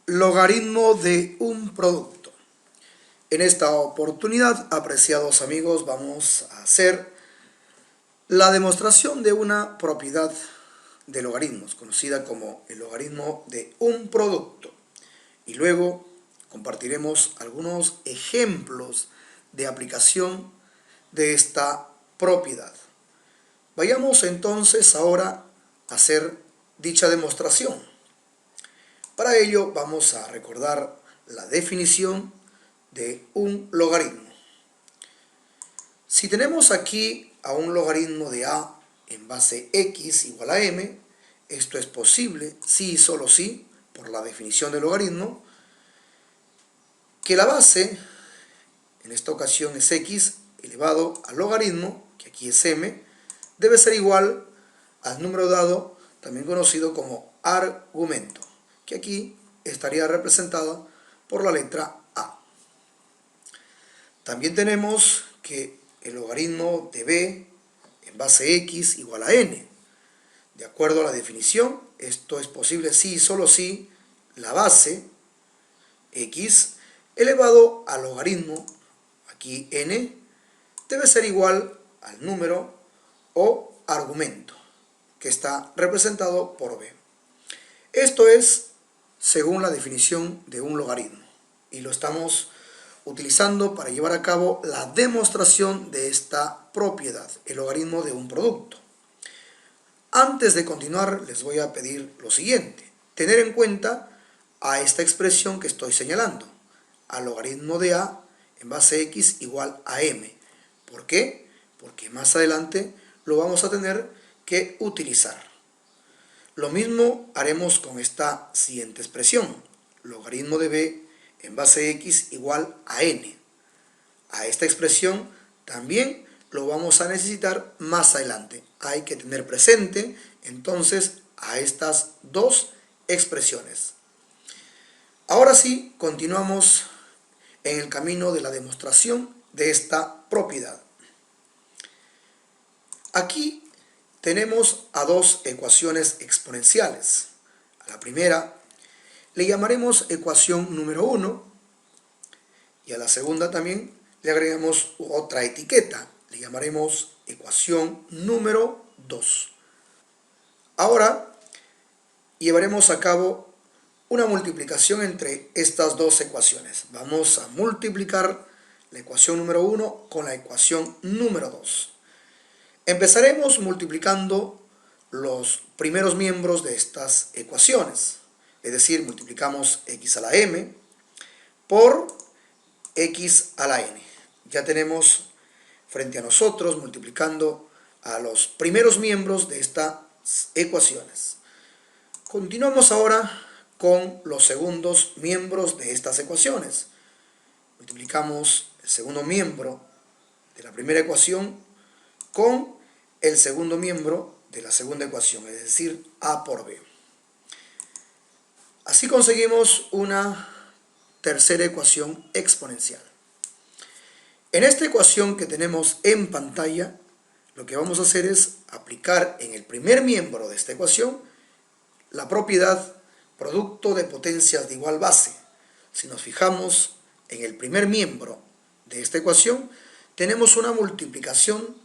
Logaritmo de un producto. En esta oportunidad, apreciados amigos, vamos a hacer la demostración de una propiedad de logaritmos, conocida como el logaritmo de un producto. Y luego compartiremos algunos ejemplos de aplicación de esta propiedad. Vayamos entonces ahora a hacer dicha demostración. Para ello vamos a recordar la definición de un logaritmo. Si tenemos aquí a un logaritmo de a en base x igual a m, esto es posible si y solo si, por la definición del logaritmo, que la base, en esta ocasión es x elevado al logaritmo, que aquí es m, debe ser igual al número dado, también conocido como argumento, que aquí estaría representado por la letra a. También tenemos que el logaritmo de b en base x igual a n. De acuerdo a la definición, esto es posible si y solo si la base x elevado al logaritmo, aquí n, debe ser igual al número o argumento, que está representado por b. Esto es según la definición de un logaritmo, y lo estamos utilizando para llevar a cabo la demostración de esta propiedad, el logaritmo de un producto. Antes de continuar, les voy a pedir lo siguiente: tener en cuenta a esta expresión que estoy señalando, al logaritmo de a en base x igual a m. ¿Por qué? Porque más adelante lo vamos a tener que utilizar. Lo mismo haremos con esta siguiente expresión, logaritmo de b en base x igual a n. A esta expresión también lo vamos a necesitar más adelante. Hay que tener presente entonces a estas dos expresiones. Ahora sí, continuamos en el camino de la demostración de esta propiedad. Aquí tenemos a dos ecuaciones exponenciales. A la primera le llamaremos ecuación número 1 y a la segunda también le agregamos otra etiqueta, le llamaremos ecuación número 2. Ahora llevaremos a cabo una multiplicación entre estas dos ecuaciones. Vamos a multiplicar la ecuación número 1 con la ecuación número 2. Empezaremos multiplicando los primeros miembros de estas ecuaciones, es decir, multiplicamos x a la m por x a la n. Ya tenemos frente a nosotros, multiplicando a los primeros miembros de estas ecuaciones. Continuamos ahora con los segundos miembros de estas ecuaciones. Multiplicamos el segundo miembro de la primera ecuación con el segundo miembro de la segunda ecuación, es decir, a por b. Así conseguimos una tercera ecuación exponencial. En esta ecuación que tenemos en pantalla, lo que vamos a hacer es aplicar en el primer miembro de esta ecuación la propiedad producto de potencias de igual base. Si nos fijamos en el primer miembro de esta ecuación, tenemos una multiplicación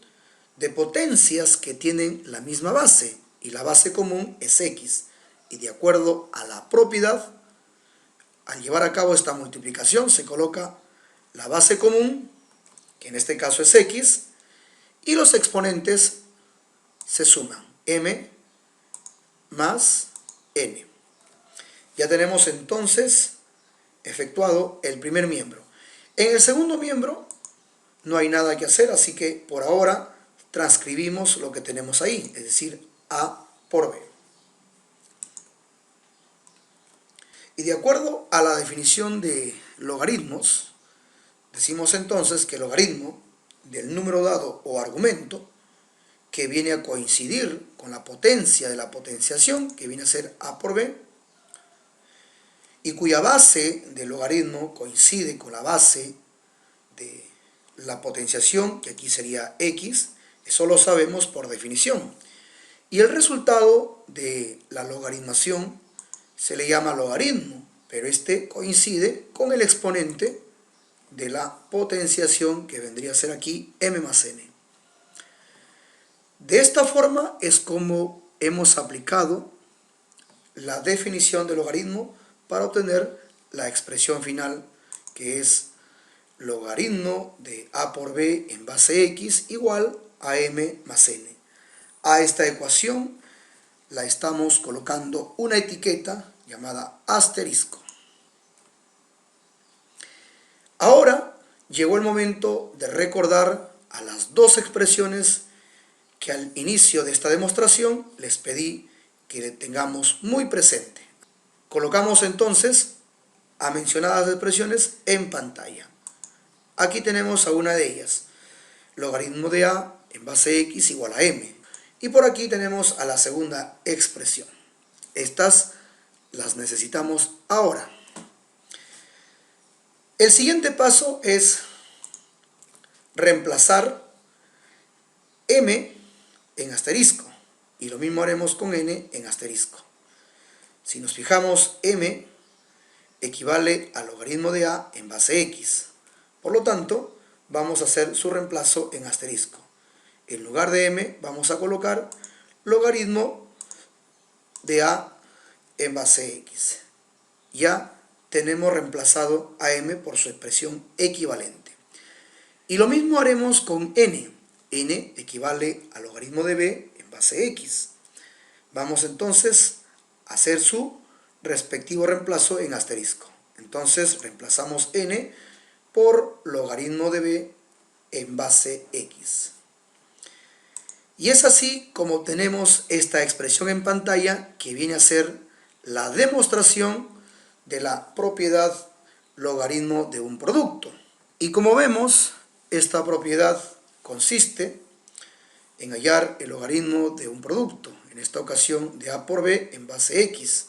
de potencias que tienen la misma base, y la base común es x. Y de acuerdo a la propiedad, al llevar a cabo esta multiplicación, se coloca la base común, que en este caso es x, y los exponentes se suman, m más n. Ya tenemos entonces efectuado el primer miembro. En el segundo miembro no hay nada que hacer, así que por ahora transcribimos lo que tenemos ahí, es decir, a por b. Y de acuerdo a la definición de logaritmos, decimos entonces que el logaritmo del número dado o argumento, que viene a coincidir con la potencia de la potenciación, que viene a ser a por b, y cuya base del logaritmo coincide con la base de la potenciación, que aquí sería x, eso lo sabemos por definición. Y el resultado de la logaritmación se le llama logaritmo, pero este coincide con el exponente de la potenciación que vendría a ser aquí m más n. De esta forma es como hemos aplicado la definición del logaritmo para obtener la expresión final, que es logaritmo de a por b en base x igual a m más n. A esta ecuación la estamos colocando una etiqueta llamada asterisco. Ahora llegó el momento de recordar a las dos expresiones que al inicio de esta demostración les pedí que tengamos muy presente. Colocamos entonces a mencionadas expresiones en pantalla. Aquí tenemos a una de ellas, logaritmo de a en base x igual a m. Y por aquí tenemos a la segunda expresión. Estas las necesitamos ahora. El siguiente paso es reemplazar m en asterisco. Y lo mismo haremos con n en asterisco. Si nos fijamos, m equivale al logaritmo de a en base x. Por lo tanto, vamos a hacer su reemplazo en asterisco. En lugar de m vamos a colocar logaritmo de a en base x. Ya tenemos reemplazado a m por su expresión equivalente. Y lo mismo haremos con n. n equivale al logaritmo de b en base x. Vamos entonces a hacer su respectivo reemplazo en asterisco. Entonces reemplazamos n por logaritmo de b en base x. Y es así como obtenemos esta expresión en pantalla, que viene a ser la demostración de la propiedad logaritmo de un producto. Y como vemos, esta propiedad consiste en hallar el logaritmo de un producto, en esta ocasión de a por b en base x.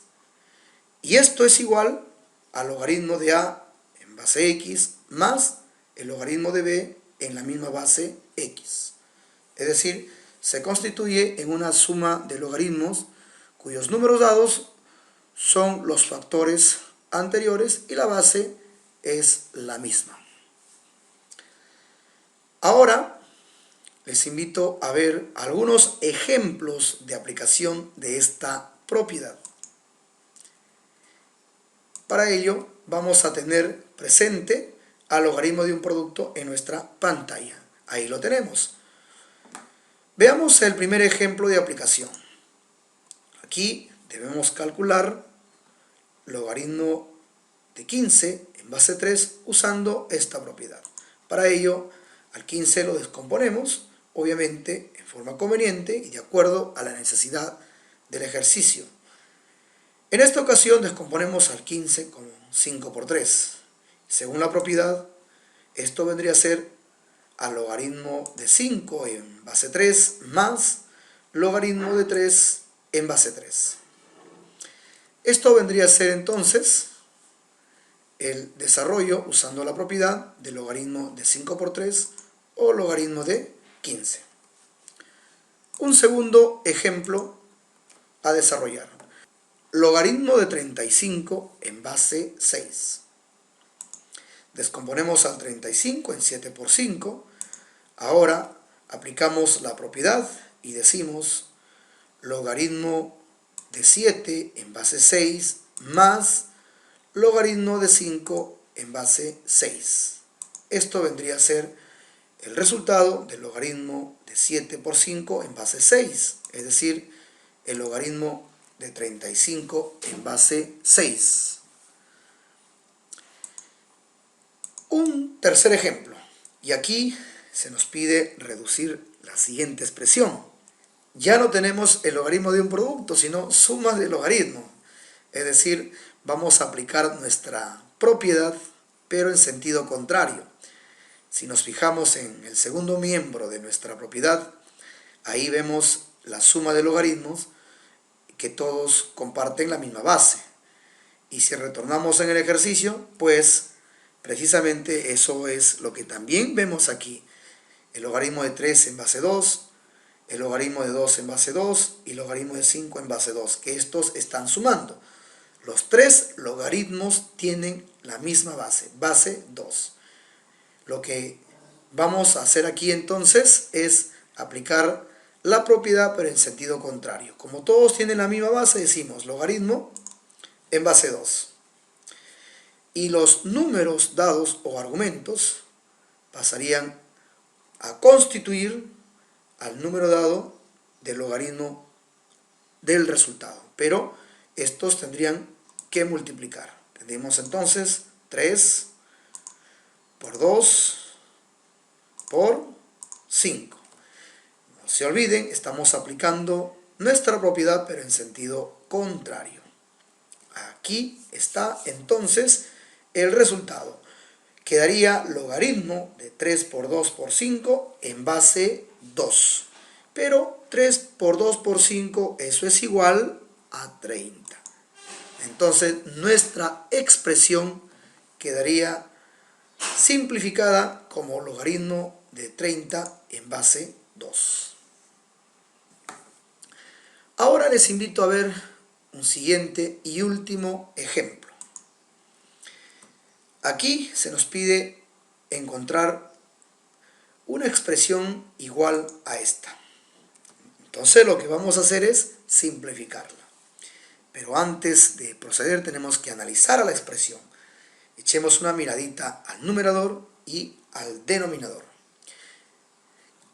Y esto es igual al logaritmo de a en base x más el logaritmo de b en la misma base x. Es decir, se constituye en una suma de logaritmos cuyos números dados son los factores anteriores y la base es la misma. Ahora les invito a ver algunos ejemplos de aplicación de esta propiedad. Para ello vamos a tener presente al logaritmo de un producto en nuestra pantalla. Ahí lo tenemos. Veamos el primer ejemplo de aplicación. Aquí debemos calcular logaritmo de 15 en base 3 usando esta propiedad. Para ello, al 15 lo descomponemos, obviamente en forma conveniente y de acuerdo a la necesidad del ejercicio. En esta ocasión descomponemos al 15 como 5 por 3. Según la propiedad, esto vendría a ser al logaritmo de 5 en base 3 más logaritmo de 3 en base 3. Esto vendría a ser entonces el desarrollo usando la propiedad del logaritmo de 5 por 3 o logaritmo de 15. Un segundo ejemplo a desarrollar. Logaritmo de 35 en base 6. Descomponemos al 35 en 7 por 5. Ahora aplicamos la propiedad y decimos logaritmo de 7 en base 6 más logaritmo de 5 en base 6. Esto vendría a ser el resultado del logaritmo de 7 por 5 en base 6, es decir, el logaritmo de 35 en base 6. Un tercer ejemplo, y aquí se nos pide reducir la siguiente expresión. Ya no tenemos el logaritmo de un producto, sino sumas de logaritmos. Es decir, vamos a aplicar nuestra propiedad, pero en sentido contrario. Si nos fijamos en el segundo miembro de nuestra propiedad, ahí vemos la suma de logaritmos que todos comparten la misma base. Y si retornamos en el ejercicio, pues precisamente eso es lo que también vemos aquí. El logaritmo de 3 en base 2, el logaritmo de 2 en base 2 y el logaritmo de 5 en base 2, que estos están sumando. Los tres logaritmos tienen la misma base, base 2. Lo que vamos a hacer aquí entonces es aplicar la propiedad pero en sentido contrario. Como todos tienen la misma base, decimos logaritmo en base 2. Y los números dados o argumentos pasarían a constituir al número dado del logaritmo del resultado. Pero estos tendrían que multiplicar. Tendríamos entonces 3 por 2 por 5. No se olviden, estamos aplicando nuestra propiedad pero en sentido contrario. Aquí está entonces el resultado. Quedaría logaritmo de 3 por 2 por 5 en base 2. Pero 3 por 2 por 5, eso es igual a 30. Entonces nuestra expresión quedaría simplificada como logaritmo de 30 en base 2. Ahora les invito a ver un siguiente y último ejemplo. Aquí se nos pide encontrar una expresión igual a esta. Entonces lo que vamos a hacer es simplificarla. Pero antes de proceder tenemos que analizar a la expresión. Echemos una miradita al numerador y al denominador.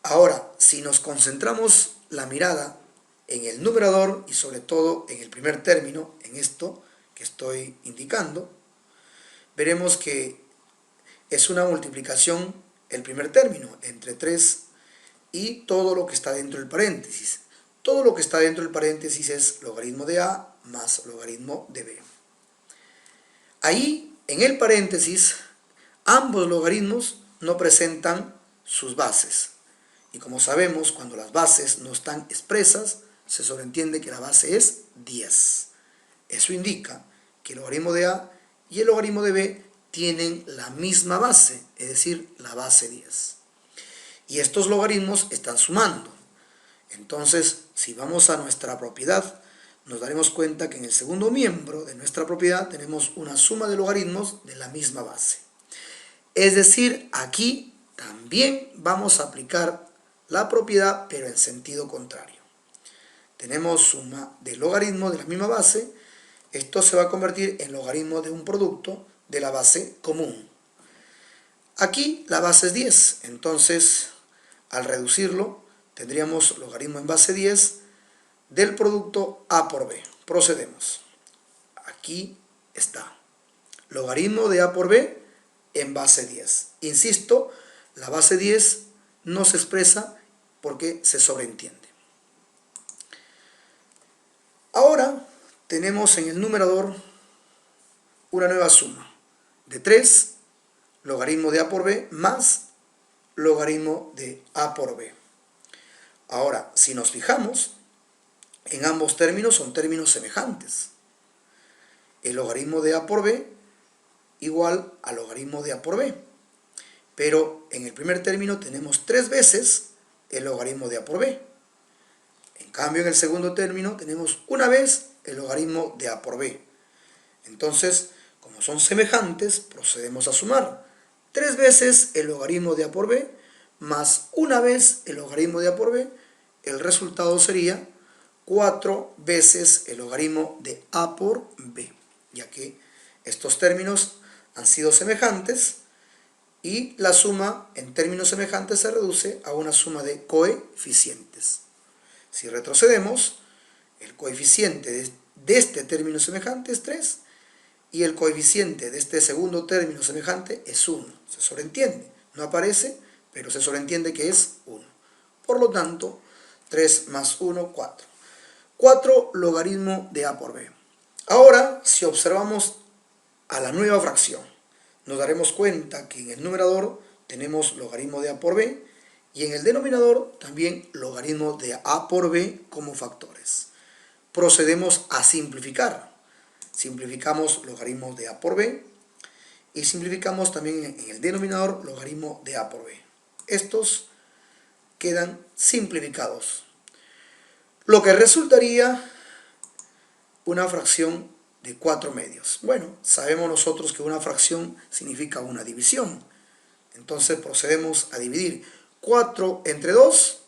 Ahora, si nos concentramos la mirada en el numerador y sobre todo en el primer término, en esto que estoy indicando, veremos que es una multiplicación el primer término entre 3 y todo lo que está dentro del paréntesis. Todo lo que está dentro del paréntesis es logaritmo de A más logaritmo de B. Ahí, en el paréntesis, ambos logaritmos no presentan sus bases. Y como sabemos, cuando las bases no están expresas, se sobreentiende que la base es 10. Eso indica que el logaritmo de A y el logaritmo de B tienen la misma base, es decir, la base 10. Y estos logaritmos están sumando. Entonces, si vamos a nuestra propiedad, nos daremos cuenta que en el segundo miembro de nuestra propiedad tenemos una suma de logaritmos de la misma base. Es decir, aquí también vamos a aplicar la propiedad, pero en sentido contrario. Tenemos suma de logaritmos de la misma base. Esto se va a convertir en logaritmo de un producto de la base común. Aquí la base es 10, entonces al reducirlo tendríamos logaritmo en base 10 del producto A por B. Procedemos. Aquí está. Logaritmo de A por B en base 10. Insisto, la base 10 no se expresa porque se sobreentiende. Ahora tenemos en el numerador una nueva suma de 3, logaritmo de A por B, más logaritmo de A por B. Ahora, si nos fijamos, en ambos términos son términos semejantes. El logaritmo de A por B igual al logaritmo de A por B. Pero en el primer término tenemos 3 veces el logaritmo de A por B. En cambio, en el segundo término tenemos una vez el logaritmo de A por B. Entonces, como son semejantes, procedemos a sumar 3 veces el logaritmo de A por B más una vez el logaritmo de A por B. El resultado sería 4 veces el logaritmo de A por B, ya que estos términos han sido semejantes y la suma en términos semejantes se reduce a una suma de coeficientes. Si retrocedemos, el coeficiente de este término semejante es 3 y el coeficiente de este segundo término semejante es 1. Se sobreentiende, no aparece, pero se sobreentiende que es 1. Por lo tanto, 3 más 1, 4. 4 logaritmo de A por B. Ahora, si observamos a la nueva fracción, nos daremos cuenta que en el numerador tenemos logaritmo de A por B y en el denominador también logaritmo de A por B como factores. Procedemos a simplificar. Simplificamos logaritmo de A por B y simplificamos también en el denominador logaritmo de A por B. Estos quedan simplificados, lo que resultaría una fracción de 4/2. Bueno, sabemos nosotros que una fracción significa una división. Entonces procedemos a dividir 4 entre 2,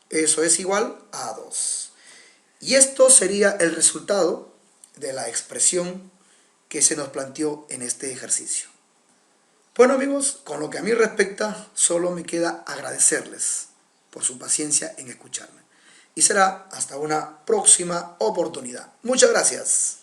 eso es igual a 2. Y esto sería el resultado de la expresión que se nos planteó en este ejercicio. Bueno amigos, con lo que a mí respecta, solo me queda agradecerles por su paciencia en escucharme. Y será hasta una próxima oportunidad. Muchas gracias.